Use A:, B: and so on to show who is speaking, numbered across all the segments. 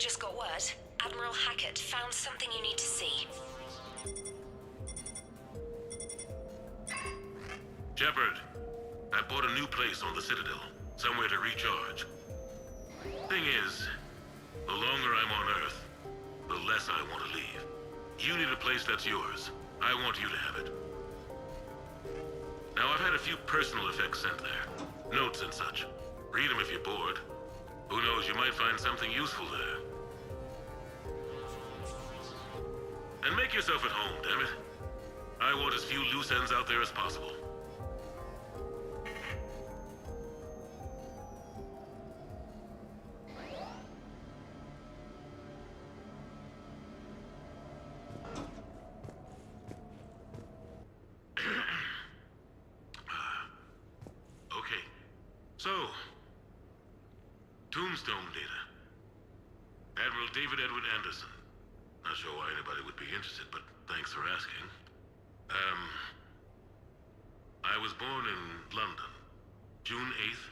A: just got word. Admiral Hackett found something you need to see.
B: Shepard, I bought a new place on the Citadel. Somewhere to recharge. Thing is, the longer I'm on Earth, the less I want to leave. You need a place that's yours. I want you to have it. Now, I've had a few personal effects sent there. Notes and such. Read them if you're bored. Who knows, you might find something useful there. And make yourself at home, damn it. I want as few loose ends out there as possible. Okay. So, Tombstone data. Admiral David Edward Anderson. Not sure why anybody would be interested, but thanks for asking. I was born in London, June 8th,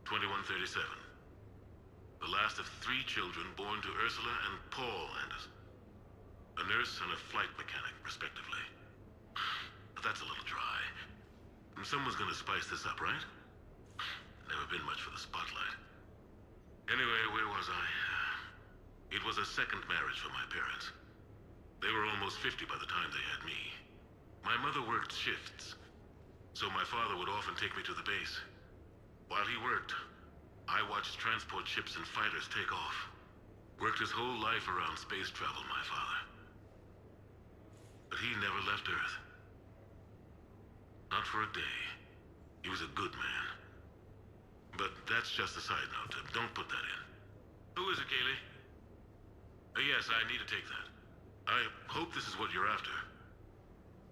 B: 2137. The last of 3 children born to Ursula and Paul Anderson. A nurse and a flight mechanic, respectively. But that's a little dry. And someone's gonna spice this up, right? Never been much for the spotlight. Anyway, where was I? It was a second marriage for my parents. They were almost 50 by the time they had me. My mother worked shifts, so my father would often take me to the base. While he worked, I watched transport ships and fighters take off. Worked his whole life around space travel, my father. But he never left Earth. Not for a day. He was a good man. But that's just a side note. Don't put that in. Who is it, Kaylee? Yes, I need to take that. I hope this is what you're after.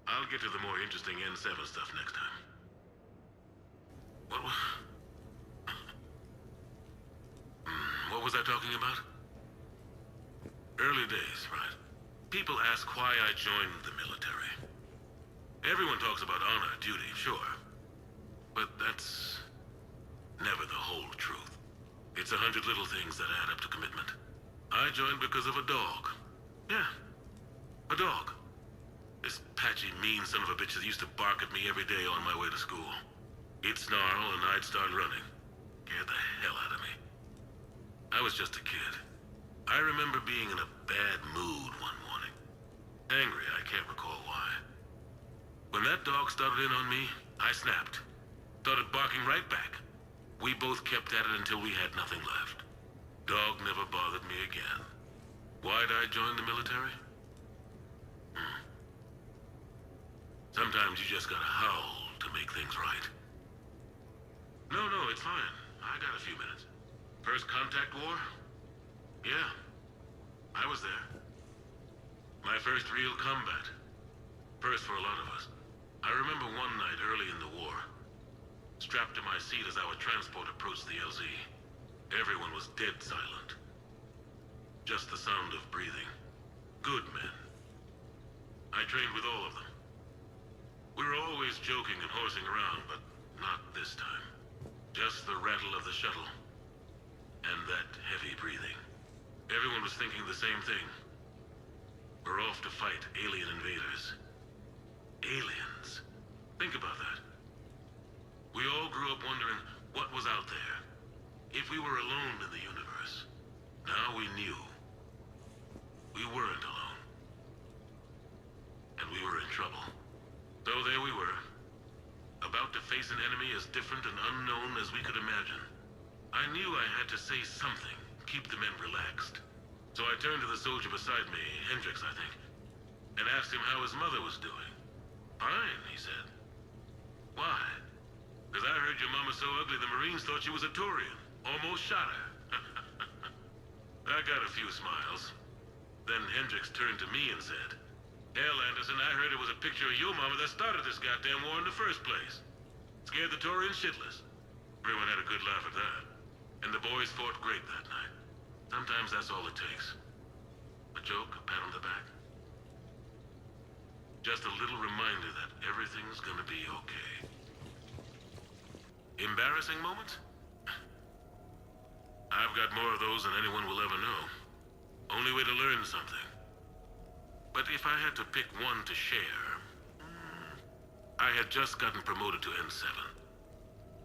B: I'll get to the more interesting N7 stuff next time. What was I talking about? Early days, right? People ask why I joined the military. Everyone talks about honor, duty, sure. But that's never the whole truth. It's 100 little things that add up to commitment. I joined because of a dog. Yeah, a dog. This patchy, mean son of a bitch that used to bark at me every day on my way to school. He'd snarl and I'd start running. Scared the hell out of me. I was just a kid. I remember being in a bad mood one morning. Angry, I can't recall why. When that dog started in on me, I snapped. Started barking right back. We both kept at it until we had nothing left. Dog never bothered me again. Why'd I join the military? Sometimes you just gotta howl to make things right. No, it's fine. I got a few minutes. First contact war? Yeah. I was there. My first real combat. First for a lot of us. I remember one night early in the war. Strapped to my seat as our transport approached the LZ. Everyone was dead silent. Just the sound of breathing. Good men. I trained with all of them. We were always joking and horsing around, but not this time. Just the rattle of the shuttle. And that heavy breathing. Everyone was thinking the same thing. We're off to fight alien invaders. Aliens. Think about that. We all grew up wondering what was out there. If we were alone in the universe. Now we knew. We weren't alone. And we were in trouble. So there we were. About to face an enemy as different and unknown as we could imagine. I knew I had to say something, keep the men relaxed. So I turned to the soldier beside me, Hendricks, I think, and asked him how his mother was doing. Fine, he said. Why? Because I heard your mama's so ugly the Marines thought she was a Turian. Almost shot her. I got a few smiles. Then Hendricks turned to me and said, "Hell, Anderson, I heard it was a picture of your mama that started this goddamn war in the first place. Scared the Turians shitless." Everyone had a good laugh at that. And the boys fought great that night. Sometimes that's all it takes. A joke, a pat on the back. Just a little reminder that everything's gonna be okay. Embarrassing moments? I've got more of those than anyone will ever know. Only way to learn something. But if I had to pick one to share, I had just gotten promoted to N7.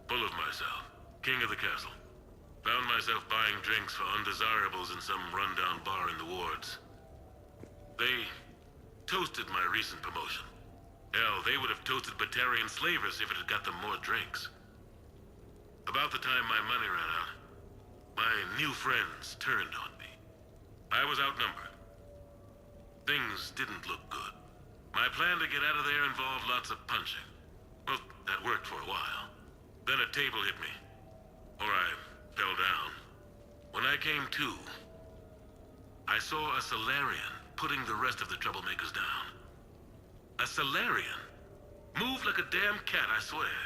B: Full of myself, king of the castle. Found myself buying drinks for undesirables in some rundown bar in the wards. They toasted my recent promotion. Hell, they would have toasted Batarian slavers if it had got them more drinks. About the time my money ran out, my new friends turned on me. I was outnumbered. Things didn't look good. My plan to get out of there involved lots of punching. Well, that worked for a while. Then a table hit me. Or I fell down. When I came to, I saw a Solarian putting the rest of the troublemakers down. A Solarian? Moved like a damn cat, I swear.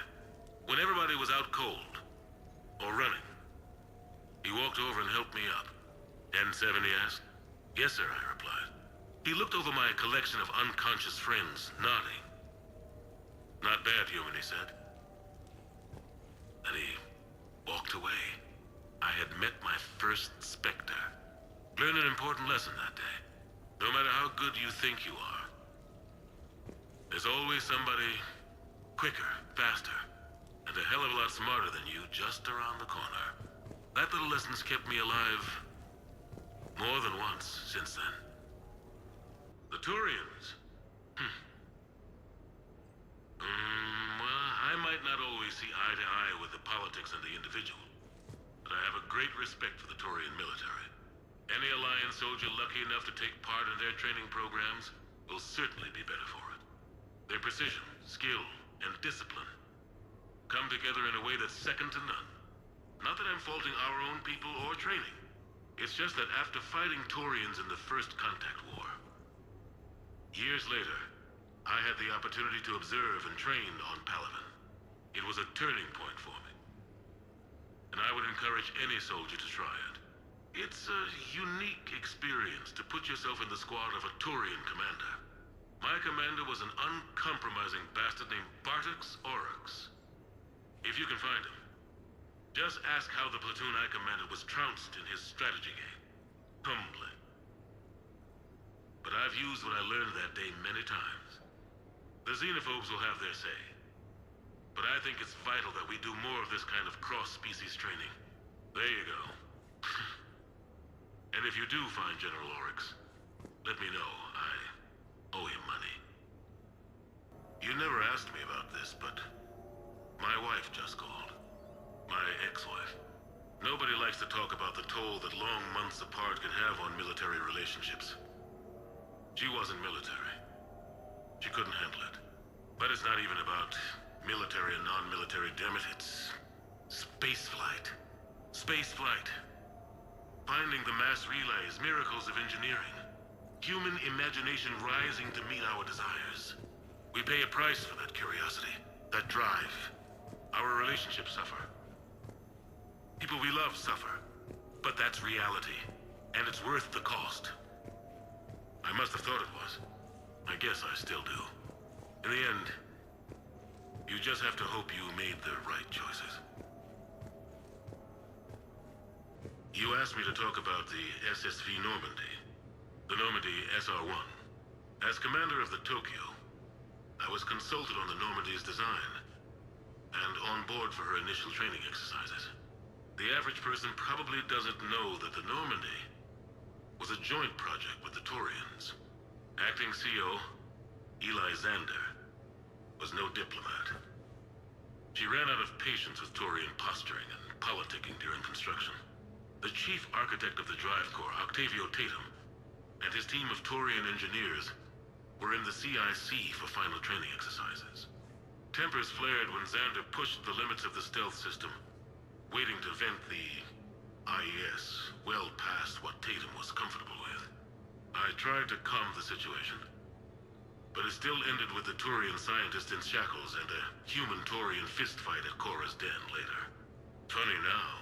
B: When everybody was out cold. Or running. He walked over and helped me up. N7, he asked. Yes, sir, I replied. He looked over my collection of unconscious friends, nodding. Not bad, human, he said. Then he walked away. I had met my first Spectre. Learned an important lesson that day. No matter how good you think you are, there's always somebody quicker, faster, and a hell of a lot smarter than you just around the corner. That little lesson's kept me alive more than once since then. The Turians. Well, I might not always see eye to eye with the politics and the individual, but I have a great respect for the Turian military. Any Alliance soldier lucky enough to take part in their training programs will certainly be better for it. Their precision, skill, and discipline come together in a way that's second to none. Not that I'm faulting our own people or training. It's just that after fighting Turians in the First Contact War, years later, I had the opportunity to observe and train on Palaven. It was a turning point for me. And I would encourage any soldier to try it. It's a unique experience to put yourself in the squad of a Turian commander. My commander was an uncompromising bastard named Bartix Oryx. If you can find him, just ask how the platoon I commanded was trounced in his strategy game. Humbling. But I've used what I learned that day many times. The xenophobes will have their say. But I think it's vital that we do more of this kind of cross-species training. There you go. And if you do find General Oryx, let me know. I owe him money. You never asked me about this, but my wife just called. My ex-wife. Nobody likes to talk about the toll that long months apart can have on military relationships. She wasn't military. She couldn't handle it. But it's not even about military and non-military, damn it. It's spaceflight. Spaceflight. Finding the mass relays, miracles of engineering. Human imagination rising to meet our desires. We pay a price for that curiosity, that drive. Our relationships suffer. People we love suffer. But that's reality. And it's worth the cost. I must have thought it was. I guess I still do. In the end, you just have to hope you made the right choices. You asked me to talk about the SSV Normandy. The Normandy SR-1. As commander of the Tokyo, I was consulted on the Normandy's design, and on board for her initial training exercises. The average person probably doesn't know that the Normandy was a joint project with the Turians. Acting CO, Eli Xander, was no diplomat. She ran out of patience with Turian posturing and politicking during construction. The chief architect of the Drive Corps, Octavio Tatum, and his team of Turian engineers were in the CIC for final training exercises. Tempers flared when Xander pushed the limits of the stealth system, waiting to vent the IES well past what Tatum was comfortable with. I tried to calm the situation, but it still ended with the Turian scientist in shackles and a human-Turian fistfight at Korra's den later. Funny now,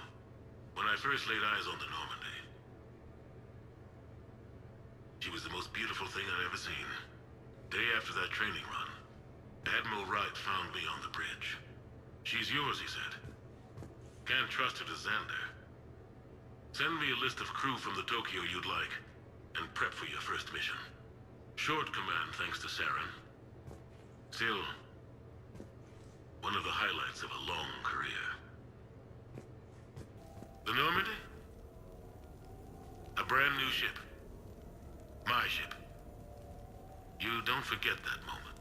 B: when I first laid eyes on the Normandy, she was the most beautiful thing I'd ever seen. Day after that training run, Admiral Wright found me on the bridge. She's yours, he said. Can't trust her to Xander. Send me a list of crew from the Tokyo you'd like. and prep for your first mission. Short command thanks to Saren. Still, one of the highlights of a long career. The Normandy? A brand new ship. My ship. You don't forget that moment.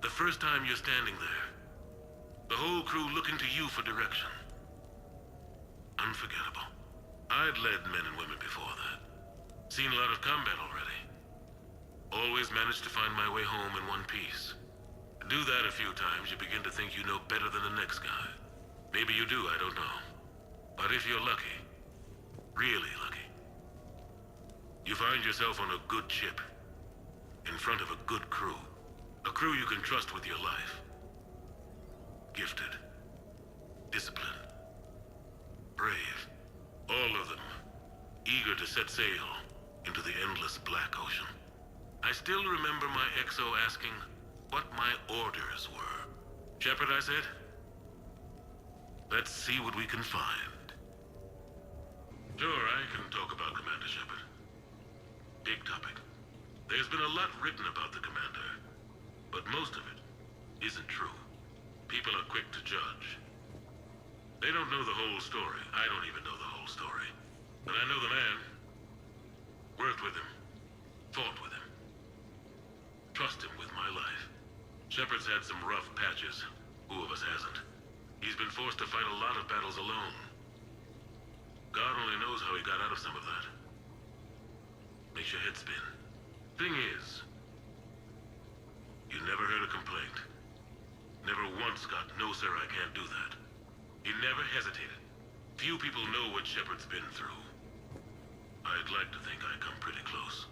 B: The first time you're standing there. The whole crew looking to you for direction. Unforgettable. I'd led men and women before that. Seen a lot of combat already. Always managed to find my way home in one piece. Do that a few times, you begin to think you know better than the next guy. Maybe you do, I don't know. But if you're lucky, really lucky, you find yourself on a good ship, in front of a good crew. A crew you can trust with your life. Gifted. Disciplined. Brave. All of them. Eager to set sail into the endless black ocean. I still remember my XO asking what my orders were. Shepard, I said. Let's see what we can find. Sure, I can talk about Commander Shepard. Big topic. There's been a lot written about the Commander, but most of it isn't true. People are quick to judge. They don't know the whole story. I don't even know the whole story. But I know the man. Worked with him. Fought with him. Trust him with my life. Shepard's had some rough patches. Who of us hasn't? He's been forced to fight a lot of battles alone. God only knows how he got out of some of that. Makes your head spin. Thing is, you never heard a complaint. Never once got, "No, sir, I can't do that." He never hesitated. Few people know what Shepard's been through. I'd like to think I come pretty close.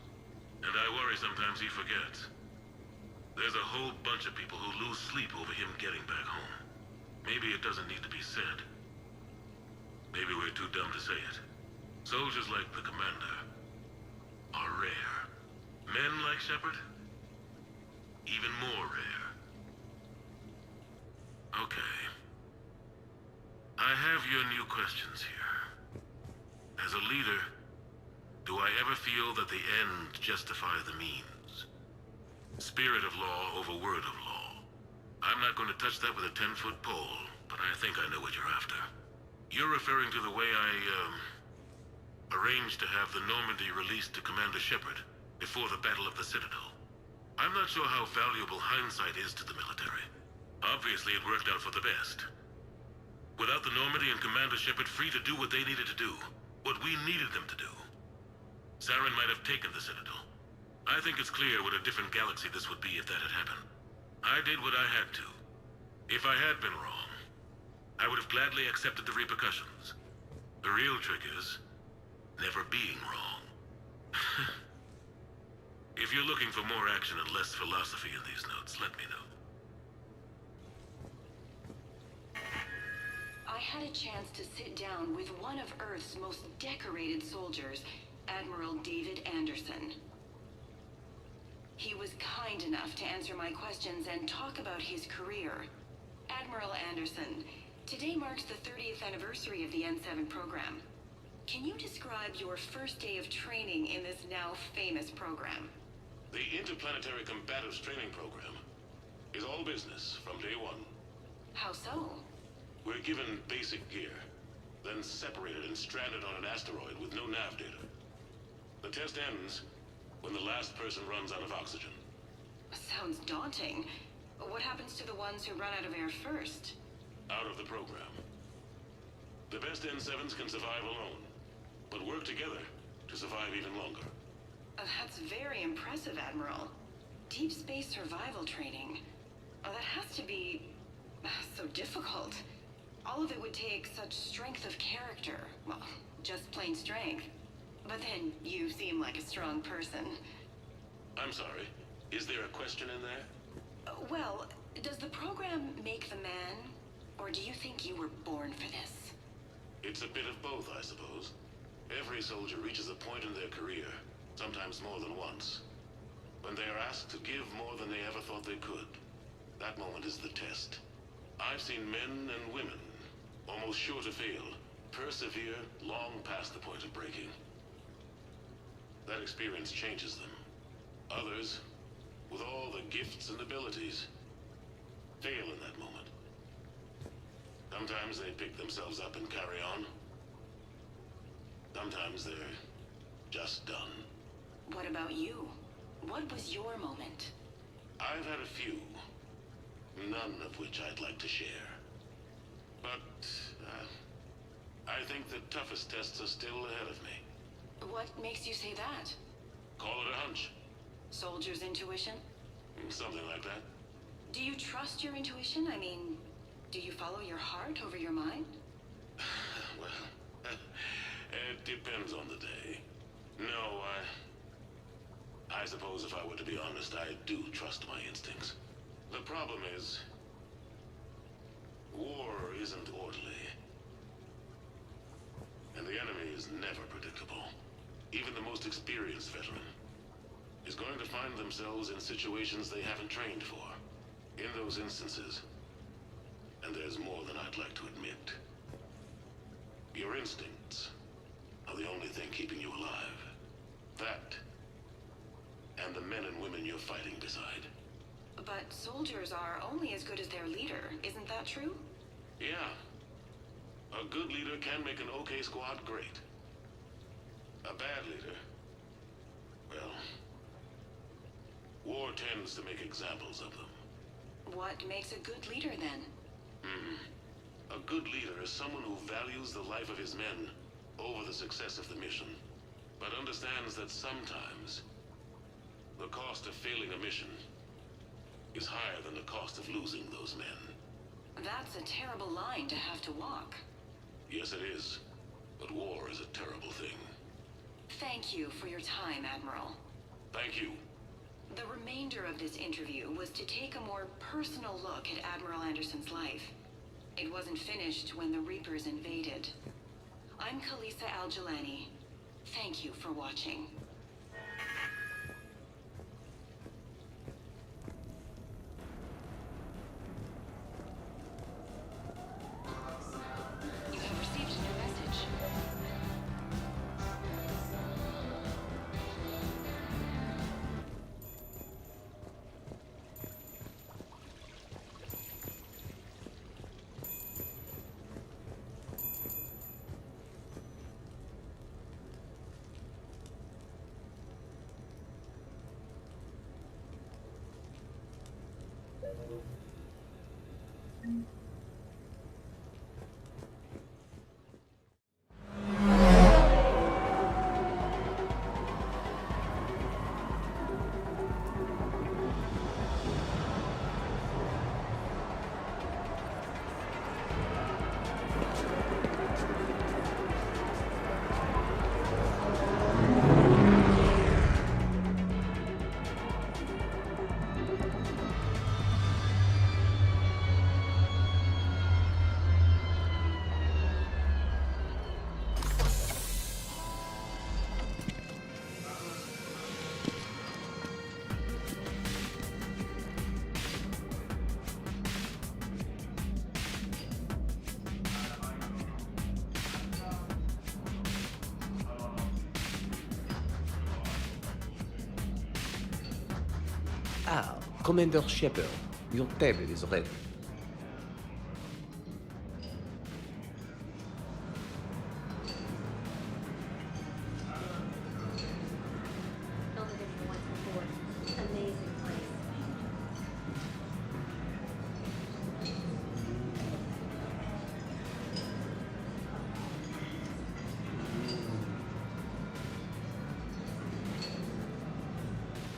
B: And I worry sometimes he forgets. There's a whole bunch of people who lose sleep over him getting back home. Maybe it doesn't need to be said. Maybe we're too dumb to say it. Soldiers like the Commander are rare. Men like Shepard? Even more rare. Okay. I have your new questions here. As a leader, do I ever feel that the end justify the means? Spirit of law over word of law. I'm not going to touch that with a 10-foot pole, but I think I know what you're after. You're referring to the way I, arranged to have the Normandy released to Commander Shepard before the Battle of the Citadel. I'm not sure how valuable hindsight is to the military. Obviously, it worked out for the best. Without the Normandy and Commander Shepard free to do what they needed to do, what we needed them to do, Saren might have taken the Citadel. I think it's clear what a different galaxy this would be if that had happened. I did what I had to. If I had been wrong, I would have gladly accepted the repercussions. The real trick is never being wrong. If you're looking for more action and less philosophy in these notes, let me know.
C: I had a chance to sit down with one of Earth's most decorated soldiers, Admiral David Anderson. He was kind enough to answer my questions and talk about his career. Admiral Anderson, today marks the 30th anniversary of the N7 program. Can you describe your first day of training in this now famous program?
B: The Interplanetary Combatives Training Program is all business from day one.
C: How so?
B: We're given basic gear, then separated and stranded on an asteroid with no nav data. The test ends when the last person runs out of oxygen.
C: Sounds daunting. What happens to the ones who run out of air first?
B: Out of the program. The best N7s can survive alone, but work together to survive even longer.
C: That's very impressive, Admiral. Deep space survival training. That has to be so difficult. All of it would take such strength of character. Well, just plain strength. But then you seem like a strong person.
B: I'm sorry. Is there a question in there?
C: Well, does the program make the man? Or do you think you were born for this?
B: It's a bit of both, I suppose. Every soldier reaches a point in their career, sometimes more than once, when they are asked to give more than they ever thought they could. That moment is the test. I've seen men and women, almost sure to fail, persevere long past the point of breaking. That experience changes them. Others, with all the gifts and abilities, fail in that moment. Sometimes they pick themselves up and carry on. Sometimes they're just done.
C: What about you? What was your moment?
B: I've had a few, none of which I'd like to share. But, I think the toughest tests are still ahead of me.
C: What makes you say that?
B: Call it a hunch.
C: Soldier's intuition?
B: Something like that.
C: Do you trust your intuition? I mean, do you follow your heart over your mind?
B: Well, it depends on the day. No, I suppose if I were to be honest, I do trust my instincts. The problem is, war isn't orderly. And the enemy is never predictable. Even the most experienced veteran is going to find themselves in situations they haven't trained for. In those instances, and there's more than I'd like to admit, your instincts are the only thing keeping you alive. That, and the men and women you're fighting beside.
C: But soldiers are only as good as their leader, isn't that true?
B: Yeah. A good leader can make an okay squad great. A bad leader, well, war tends to make examples of them.
C: What makes a good leader, then?
B: A good leader is someone who values the life of his men over the success of the mission, but understands that sometimes the cost of failing a mission is higher than the cost of losing those men.
C: That's a terrible line to have to walk.
B: Yes, it is. But war is a terrible thing.
C: Thank you for your time, Admiral.
B: Thank you.
C: The remainder of this interview was to take a more personal look at Admiral Anderson's life. It wasn't finished when the Reapers invaded. I'm Khaleesa Al-Jilani. Thank you for watching. You have received a new message.
D: Ah, Commander Shepard, your table is ready.
E: Built it in once before. Amazing place.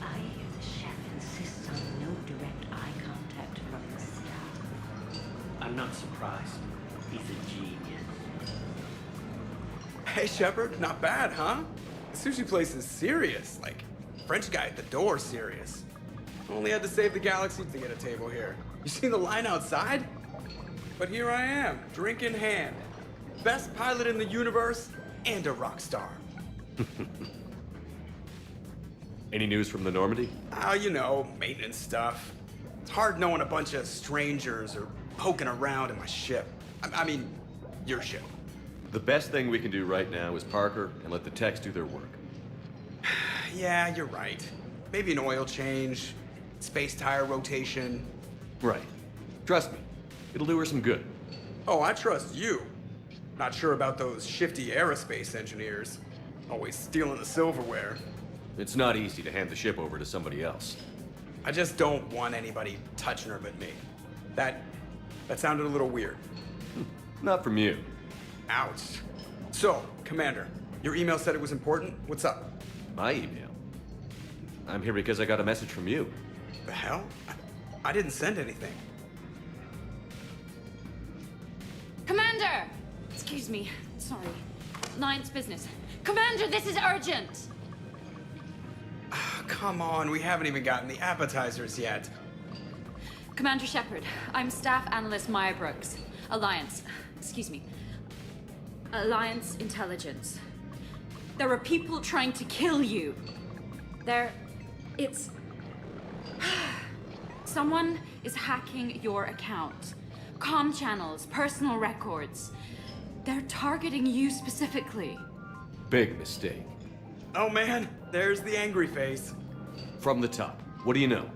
F: I hear the chef insists on no direct eye contact from the staff.
G: I'm not surprised. He's a genius.
H: Hey, Shepard, not bad, huh? The sushi place is serious. Like, French guy at the door serious. Only had to save the galaxy to get a table here. You seen the line outside? But here I am, drink in hand. Best pilot in the universe and a rock star.
I: Any news from the Normandy?
H: Oh, you know, maintenance stuff. It's hard knowing a bunch of strangers or poking around in my ship. I mean, your ship.
I: The best thing we can do right now is park her and let the techs do their work.
H: Yeah, you're right. Maybe an oil change, space tire rotation.
I: Right. Trust me, it'll do her some good.
H: Oh, I trust you. Not sure about those shifty aerospace engineers. Always stealing the silverware.
I: It's not easy to hand the ship over to somebody else.
H: I just don't want anybody touching her but me. That sounded a little weird.
I: Not from you.
H: Ouch. So, Commander, your email said it was important. What's up?
I: My email. I'm here because I got a message from you.
H: The hell? I didn't send anything.
J: Commander! Excuse me. Sorry. Ninth's business. Commander, this is urgent!
H: Come on, we haven't even gotten the appetizers yet.
J: Commander Shepard, I'm Staff Analyst Maya Brooks. Alliance. Excuse me. Alliance Intelligence. There are people trying to kill you. It's... Someone is hacking your account. Comm channels, personal records. They're targeting you specifically.
I: Big mistake.
H: Oh man, there's the angry face.
I: From the top. What do you know?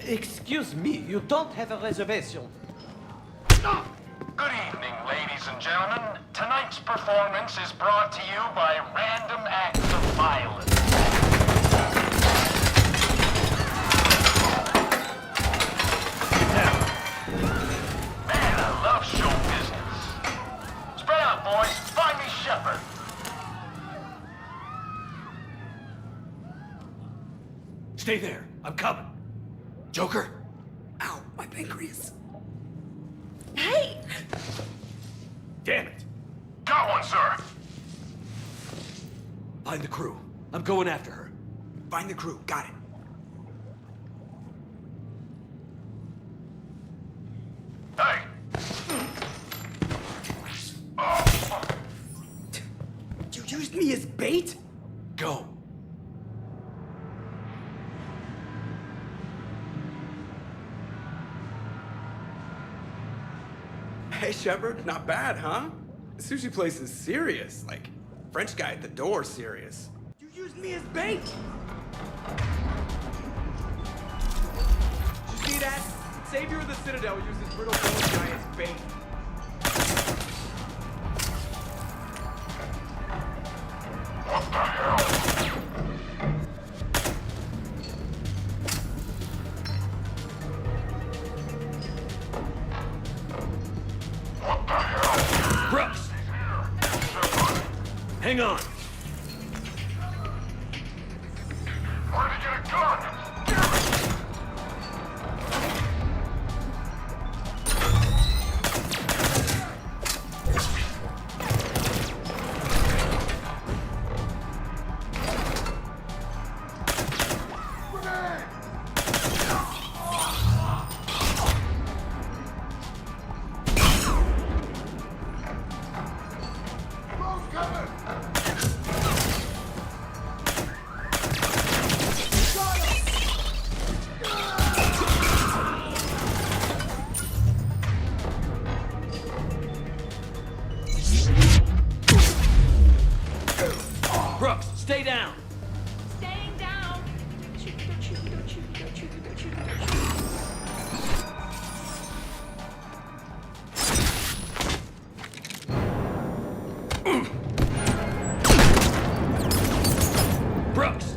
D: Excuse me, you don't have a reservation.
K: Good evening, ladies and gentlemen. Tonight's performance is brought to you by random acts of violence. Man, I love show business. Spread out, boys. Find me Shepard.
I: Stay there. I'm coming. Joker?
H: Ow, my pancreas.
J: Hey!
I: Damn it.
K: Got one, sir.
I: Find the crew. I'm going after her.
H: Find the crew, got it.
K: Hey.
H: You used me as bait?
I: Go.
H: Hey, Shepard, not bad, huh? The sushi place is serious. Like, French guy at the door serious. You used me as bait? Did you see that? Savior of the Citadel uses brittle bone guy as bait.
K: What the hell? What the hell?
I: Brooks! Hang on.
K: Where did you get a gun?
I: Brooks, stay down.
J: Staying down!
I: Brooks!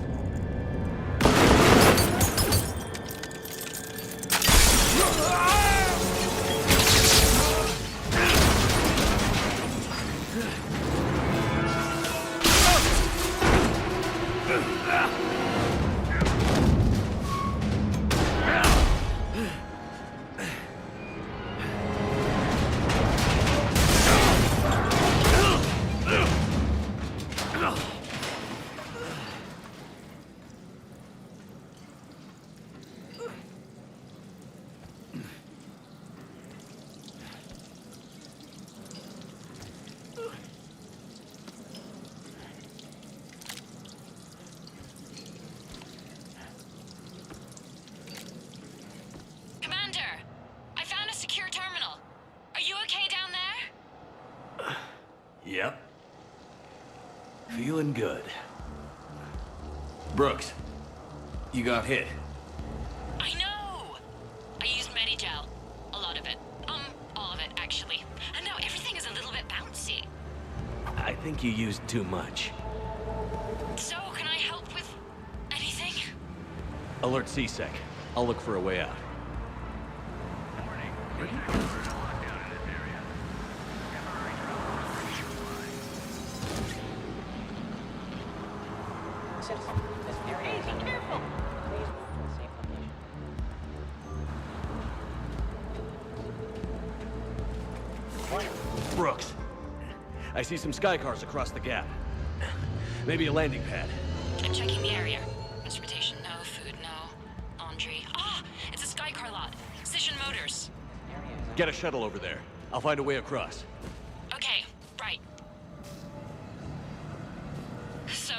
A: Commander, I found a secure terminal. Are you okay down there?
G: Yep. Feeling good.
I: Brooks, you got hit.
A: I know! I used Medigel. A lot of it. All of it, actually. And now everything is a little bit bouncy.
I: I think you used too much.
A: So, can I help with anything?
I: Alert CSEC. I'll look for a way out. Brooks, I see some sky cars across the gap. Maybe a landing pad.
A: I'm checking the area. Transportation, no. Food, no. Laundry. Ah! It's a sky car lot. Cision Motors.
I: Get a shuttle over there. I'll find a way across.
A: Okay, right. So,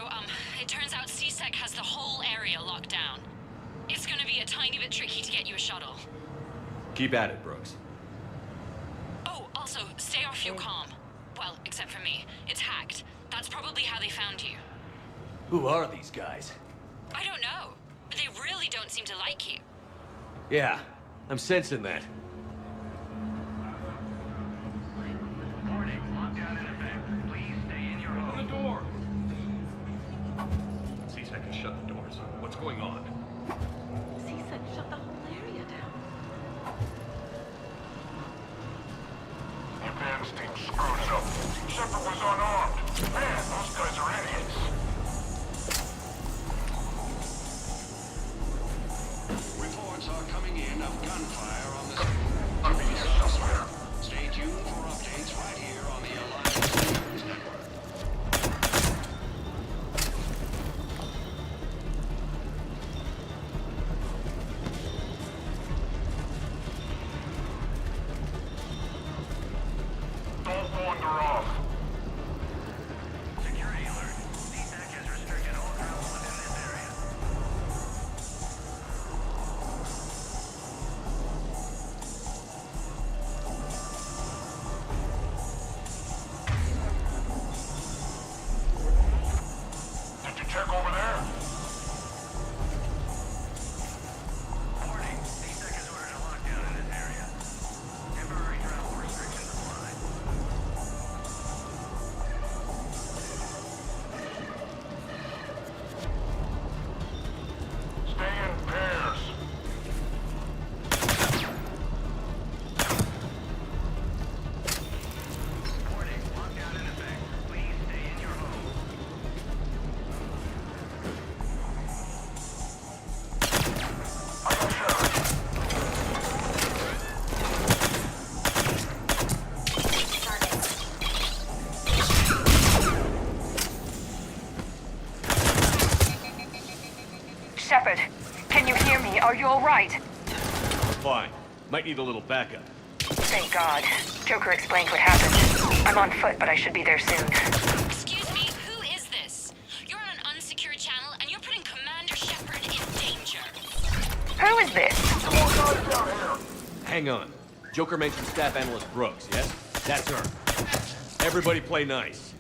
A: it turns out CSEC has the whole area locked down. It's gonna be a tiny bit tricky to get you a shuttle.
I: Keep at it, Brooks.
A: Oh, also, stay off your comm. Well, except for me. It's hacked. That's probably how they found you.
I: Who are these guys?
A: I don't know, but they really don't seem to like you.
I: Yeah, I'm sensing that.
K: Warning, lockdown in effect. Please stay in your home.
L: Open the door! CSEC has shut the doors. What's going on?
F: CSEC shut the whole area down.
K: Advanced team screws up. Cerberus was unarmed. Man, those guys are idiots.
M: Reports are coming in of gunfire on the...
K: I'm being here somewhere.
M: Stay tuned for updates right here on the Alliance News Network.
K: Don't wander off. Security alert. CSEC has restricted all travel within this area. Did you check over there? Warning. CSEC has ordered a lockdown in this area. Temporary travel restrictions apply. Stay in pairs. Warning, lockdown in effect. Please stay in your home. I got shot.
N: Shepard, can you hear me? Are you all right?
I: Fine. Might need a little backup.
N: Thank God. Joker explained what happened. I'm on foot, but I should be there soon.
A: Excuse me, who is this? You're on an unsecured channel, and you're putting Commander Shepard in danger.
N: Who is this?
K: Come on, guys down here.
I: Hang on. Joker mentioned Staff Analyst Brooks, yes? That's her. Everybody play nice.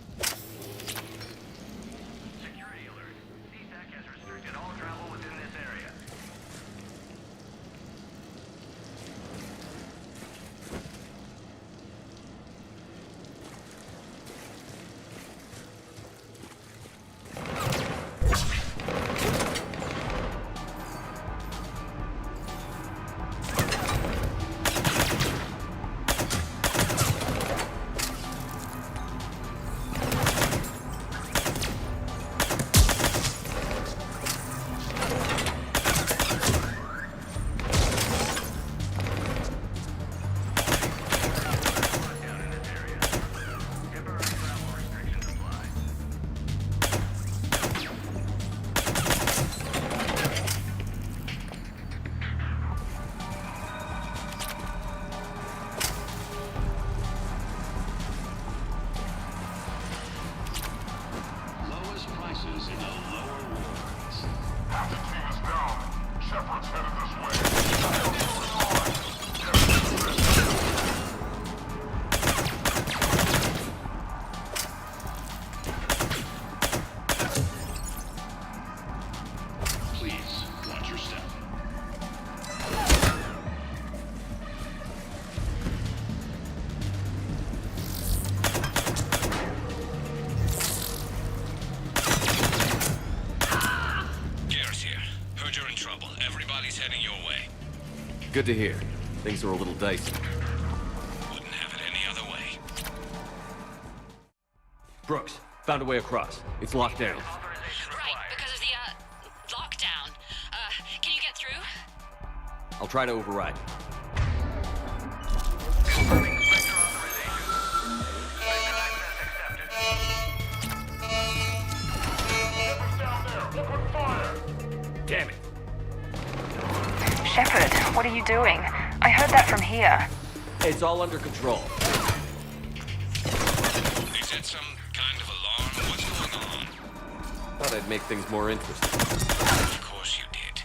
K: Security alert. CSEC has restricted all travel within this area.
M: your way.
I: Good to hear. Things are a little dicey.
M: Wouldn't have it any other way.
I: Brooks, found a way across. It's locked down.
A: Right, because of the, lockdown. Can you get through?
I: I'll try to override. Damn it.
N: Shepard, what are you doing? I heard that from here.
I: It's all under control.
M: Is that some kind of alarm? What's going on?
I: Thought I'd make things more interesting.
M: Of course you did.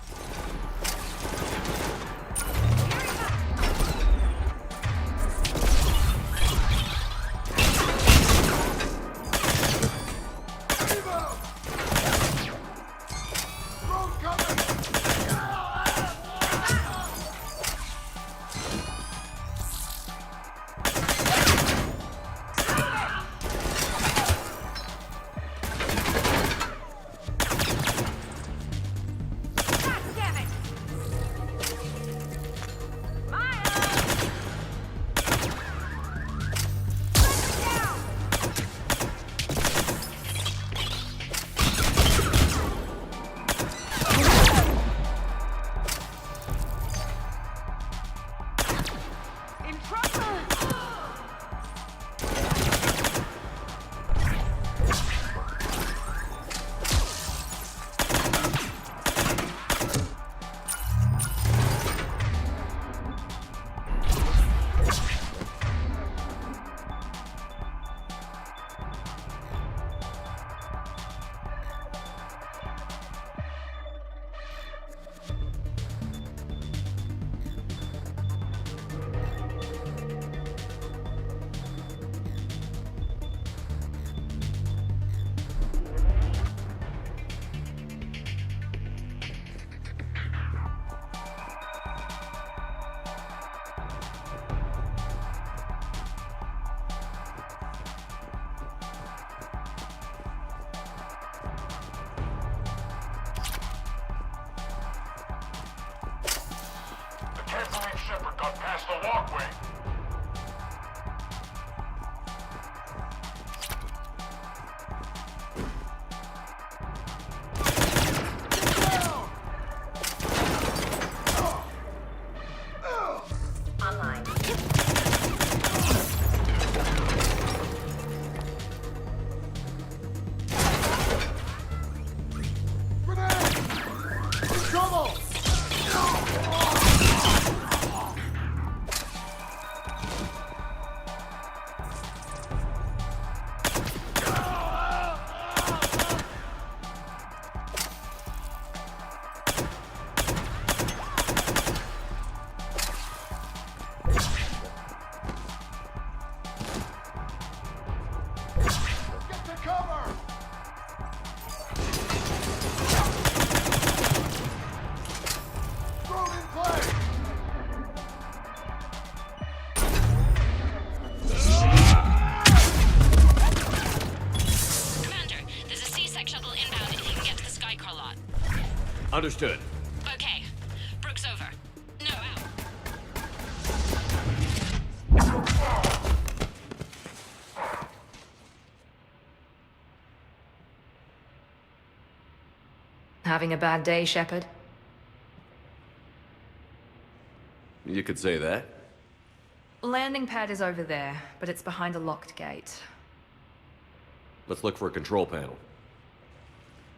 K: Shepard got past the walkway.
F: Online.
I: Understood.
A: Okay. Brooks over. No, out.
O: Having a bad day, Shepard?
I: You could say that.
O: Landing pad is over there, but it's behind a locked gate.
I: Let's look for a control panel.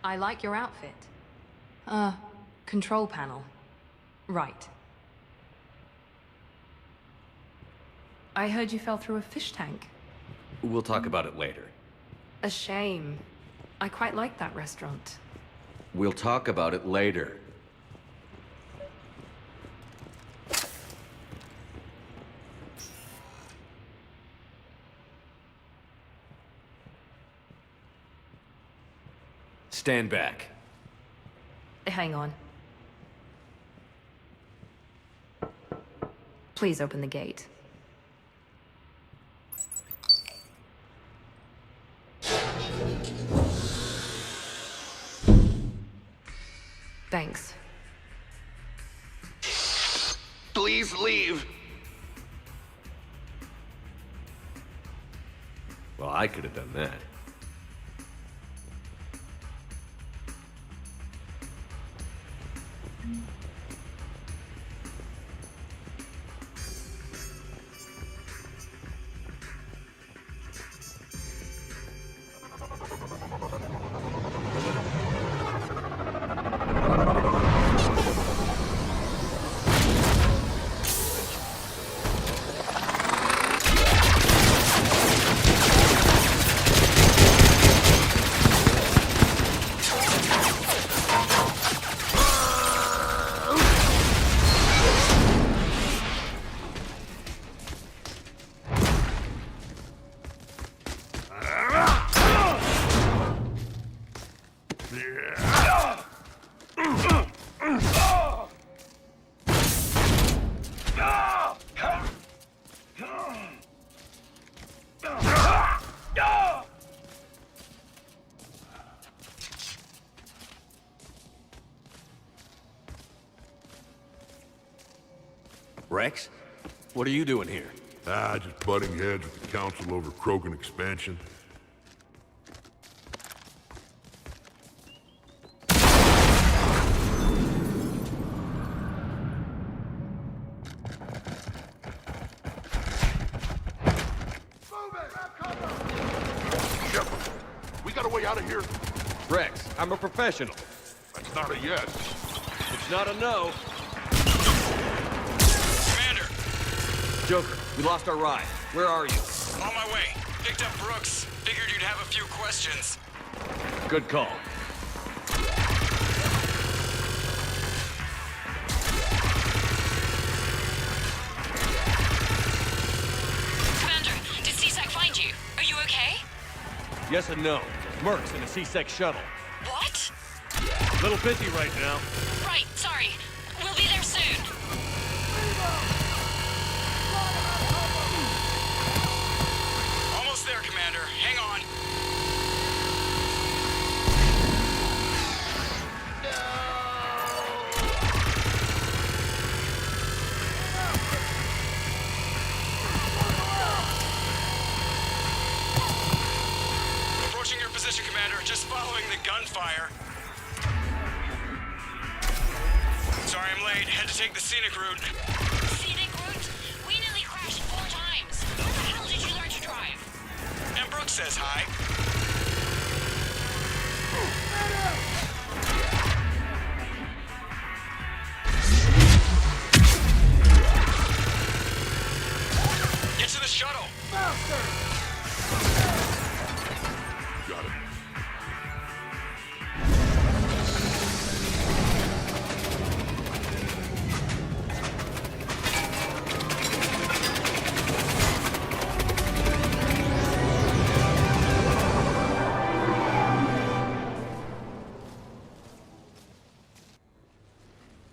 O: I like your outfit. Control panel. Right. I heard you fell through a fish tank.
I: We'll talk about it later.
O: A shame. I quite like that restaurant.
I: We'll talk about it later. Stand back.
O: Hang on. Please open the gate. Thanks.
P: please leave?
I: Well, I could have done that. Rex? What are you doing here?
Q: Just butting heads with the council over Krogan expansion. Shepard, we got a way out of here?
I: Rex, I'm a professional.
Q: That's not a yes.
I: It's not a no. Joker, we lost our ride. Where are you?
R: On my way. Picked up Brooks. Figured you'd have a few questions.
I: Good call.
A: Commander, did CSEC find you? Are you okay?
I: Yes and no. Mercs in a C-Sec shuttle.
A: What?
I: Little busy right now.
A: Right, sorry. We'll be there soon.
R: Almost there, Commander. Hang on. Approaching your position, Commander. Just following the gunfire. Sorry I'm late. Had to take the scenic route.
A: Scenic route? We nearly crashed 4 times. How the hell did you learn to drive?
R: And Brooks says hi. Get to the shuttle.
Q: Got it.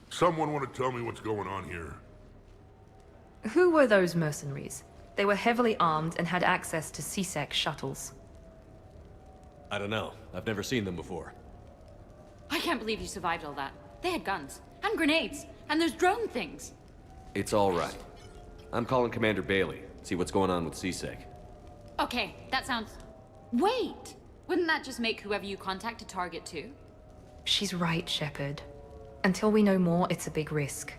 Q: Someone want to tell me what's going on here?
O: Who were those mercenaries? They were heavily armed and had access to C-Sec shuttles.
I: I don't know. I've never seen them before.
J: I can't believe you survived all that. They had guns, and grenades, and those drone things.
I: It's all right. I'm calling Commander Bailey. See what's going on with C-Sec.
J: Okay, that sounds... Wait! Wouldn't that just make whoever you contact a target too?
O: She's right, Shepard. Until we know more, it's a big risk.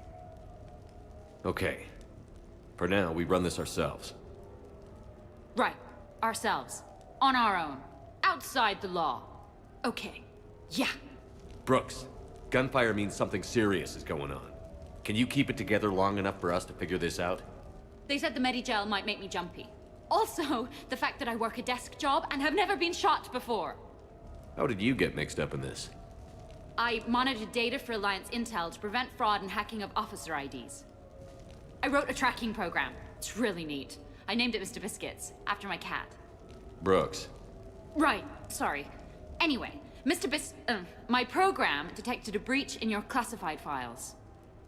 I: Okay. For now, we run this ourselves.
J: Right. Ourselves. On our own. Outside the law. Okay. Yeah.
I: Brooks, gunfire means something serious is going on. Can you keep it together long enough for us to figure this out?
J: They said the Medigel might make me jumpy. Also, the fact that I work a desk job and have never been shot before.
I: How did you get mixed up in this?
J: I monitored data for Alliance intel to prevent fraud and hacking of officer IDs. I wrote a tracking program. It's really neat. I named it Mr. Biscuits, after my cat.
I: Brooks.
J: Right, sorry. Anyway, my program detected a breach in your classified files.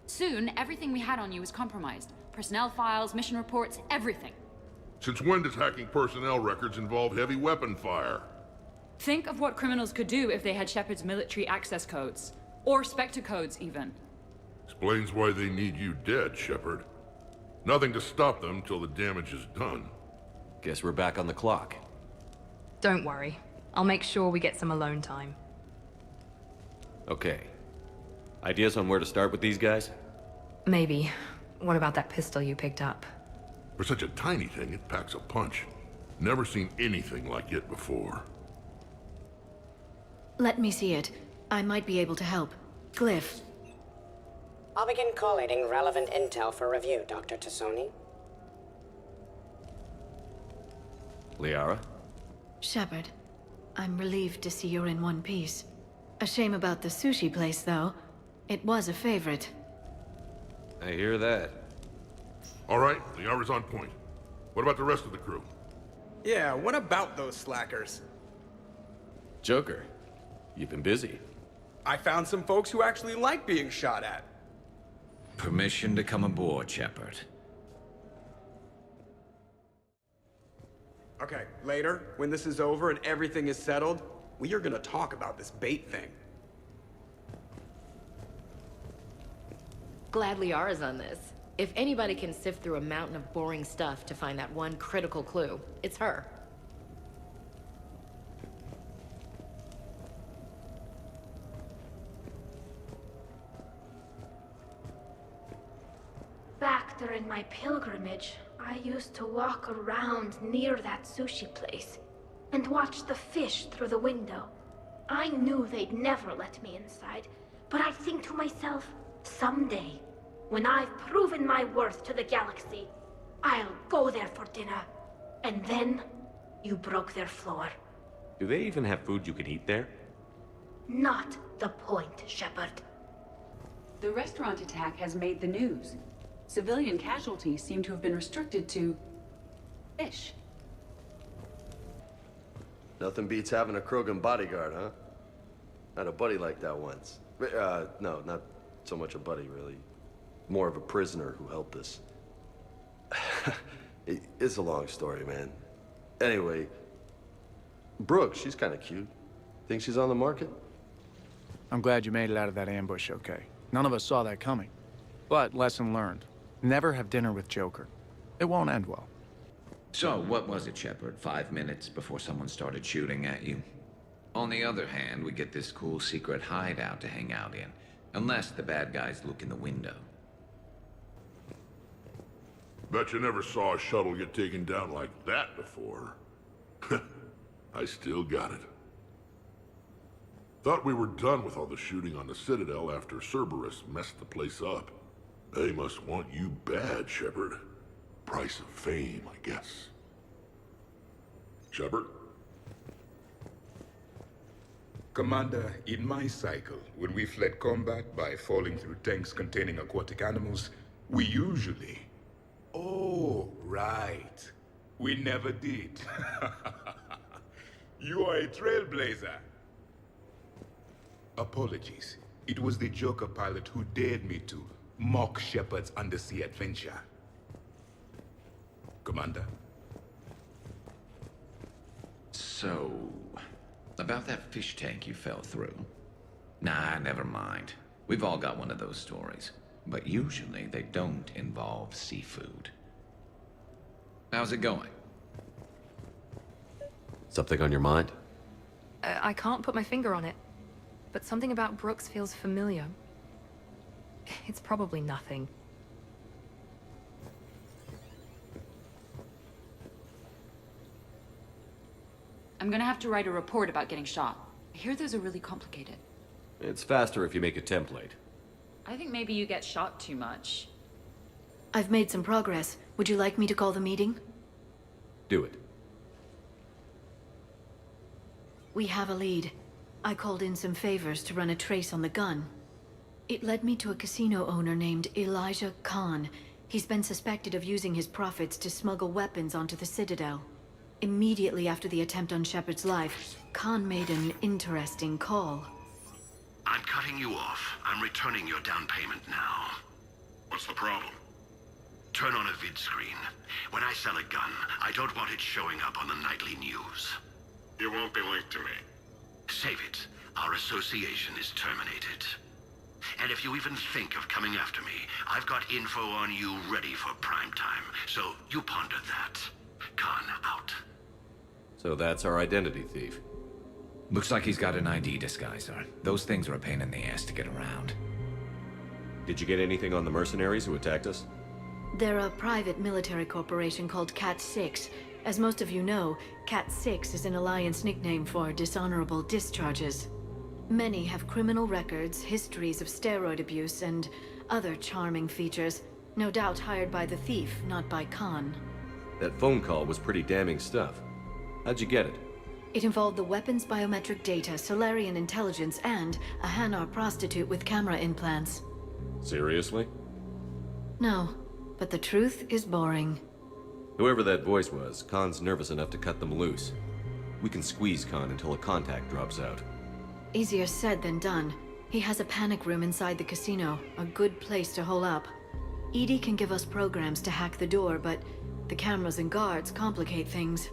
J: Soon, everything we had on you was compromised. Personnel files, mission reports, everything.
Q: Since when does hacking personnel records involve heavy weapon fire?
J: Think of what criminals could do if they had Shepard's military access codes. Or Spectre codes, even.
Q: Explains why they need you dead, Shepard. Nothing to stop them till the damage is done.
I: Guess we're back on the clock.
O: Don't worry. I'll make sure we get some alone time.
I: Okay. Ideas on where to start with these guys?
O: Maybe. What about that pistol you picked up?
Q: For such a tiny thing, it packs a punch. Never seen anything like it before.
P: Let me see it. I might be able to help. Glyph.
S: I'll begin collating relevant intel for review, Dr. Tassoni.
I: Liara?
P: Shepard, I'm relieved to see you're in one piece. A shame about the sushi place, though. It was a favorite.
I: I hear that.
Q: All right, Liara's on point. What about the rest of the crew?
H: Yeah, what about those slackers?
I: Joker, you've been busy.
H: I found some folks who actually like being shot at.
T: Permission to come aboard, Shepard.
H: Okay, later, when this is over and everything is settled, we are gonna talk about this bait thing.
U: Glad Liara's on this. If anybody can sift through a mountain of boring stuff to find that one critical clue, it's her.
E: Back during my pilgrimage, I used to walk around near that sushi place and watch the fish through the window. I knew they'd never let me inside, but I'd think to myself, someday, when I've proven my worth to the galaxy, I'll go there for dinner. And then, you broke their floor.
I: Do they even have food you can eat there?
E: Not the point, Shepard.
V: The restaurant attack has made the news. Civilian casualties seem to have been restricted to fish.
W: Nothing beats having a Krogan bodyguard, huh? Had a buddy like that once. No, not so much a buddy, really. More of a prisoner who helped us. It's a long story, man. Anyway, Brooke, she's kind of cute. Think she's on the market?
X: I'm glad you made it out of that ambush okay. None of us saw that coming. But lesson learned. Never have dinner with Joker. It won't end well.
T: So, what was it, Shepard? 5 minutes before someone started shooting at you? On the other hand, we get this cool secret hideout to hang out in. Unless the bad guys look in the window.
Q: Bet you never saw a shuttle get taken down like that before. I still got it. Thought we were done with all the shooting on the Citadel after Cerberus messed the place up. They must want you bad, Shepard. Price of fame, I guess. Shepard?
Y: Commander, in my cycle, when we fled combat by falling through tanks containing aquatic animals, we usually... Oh, right. We never did. You are a trailblazer. Apologies. It was the Joker pilot who dared me to mock Shepard's undersea adventure. Commander?
T: So, about that fish tank you fell through. Nah, never mind. We've all got one of those stories. But usually they don't involve seafood. How's it going?
I: Something on your mind?
O: I can't put my finger on it. But something about Brooks feels familiar. It's probably nothing.
J: I'm gonna have to write a report about getting shot. I hear those are really complicated.
I: It's faster if you make a template.
J: I think maybe you get shot too much.
P: I've made some progress. Would you like me to call the meeting?
I: Do it.
P: We have a lead. I called in some favors to run a trace on the gun. It led me to a casino owner named Elijah Khan. He's been suspected of using his profits to smuggle weapons onto the Citadel. Immediately after the attempt on Shepard's life, Khan made an interesting call.
B: I'm cutting you off. I'm returning your down payment now. What's the problem? Turn on a vid screen. When I sell a gun, I don't want it showing up on the nightly news.
Z: You won't be linked to me.
B: Save it. Our association is terminated. And if you even think of coming after me, I've got info on you ready for prime time. So you ponder that. Khan out.
I: So that's our identity thief.
T: Looks like he's got an ID disguiser. Those things are a pain in the ass to get around.
I: Did you get anything on the mercenaries who attacked us?
P: They're a private military corporation called Cat 6. As most of you know, Cat 6 is an Alliance nickname for dishonorable discharges. Many have criminal records, histories of steroid abuse, and other charming features. No doubt hired by the thief, not by Khan.
I: That phone call was pretty damning stuff. How'd you get it?
P: It involved the weapon's biometric data, Solarian intelligence, and a Hanar prostitute with camera implants.
I: Seriously?
P: No, but the truth is boring.
I: Whoever that voice was, Khan's nervous enough to cut them loose. We can squeeze Khan until a contact drops out.
P: Easier said than done. He has a panic room inside the casino, a good place to hole up. EDI can give us programs to hack the door, but the cameras and guards complicate things.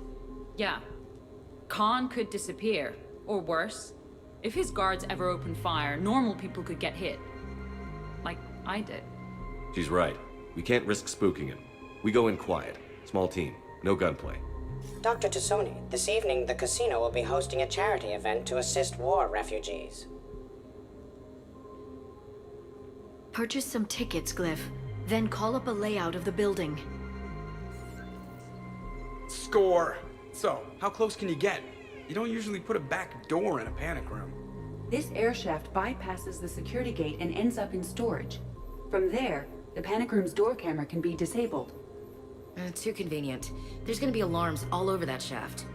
J: Yeah. Khan could disappear, or worse. If his guards ever open fire, normal people could get hit. Like I did.
I: She's right. We can't risk spooking him. We go in quiet. Small team. No gunplay.
S: Dr. Tassoni, this evening the casino will be hosting a charity event to assist war refugees.
P: Purchase some tickets, Glyph. Then call up a layout of the building.
H: Score! So, how close can you get? You don't usually put a back door in a panic room.
V: This air shaft bypasses the security gate and ends up in storage. From there, the panic room's door camera can be disabled.
U: Too convenient. There's gonna be alarms all over that shaft.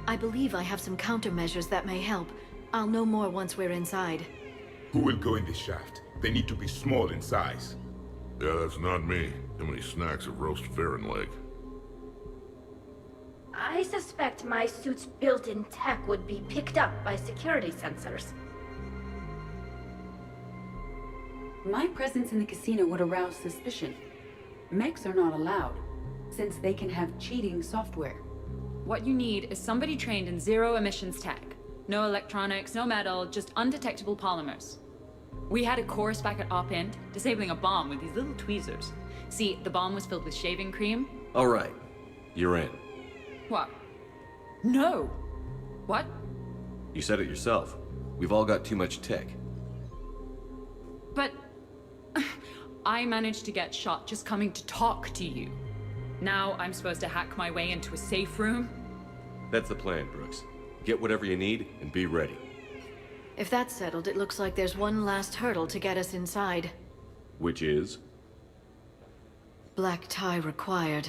P: I believe I have some countermeasures that may help. I'll know more once we're inside.
Y: Who will go in this shaft? They need to be small in size.
Q: Yeah, that's not me. Too many snacks of roast Farron leg.
E: I suspect my suit's built-in tech would be picked up by security sensors.
V: My presence in the casino would arouse suspicion. Mechs are not allowed, since they can have cheating software.
J: What you need is somebody trained in zero emissions tech. No electronics, no metal, just undetectable polymers. We had a course back at Op End, disabling a bomb with these little tweezers. See, the bomb was filled with shaving cream.
I: All right. You're in.
J: What? No! What?
I: You said it yourself. We've all got too much tech.
J: But... I managed to get shot just coming to talk to you. Now I'm supposed to hack my way into a safe room?
I: That's the plan, Brooks. Get whatever you need and be ready.
P: If that's settled, it looks like there's one last hurdle to get us inside.
I: Which is?
P: Black tie required.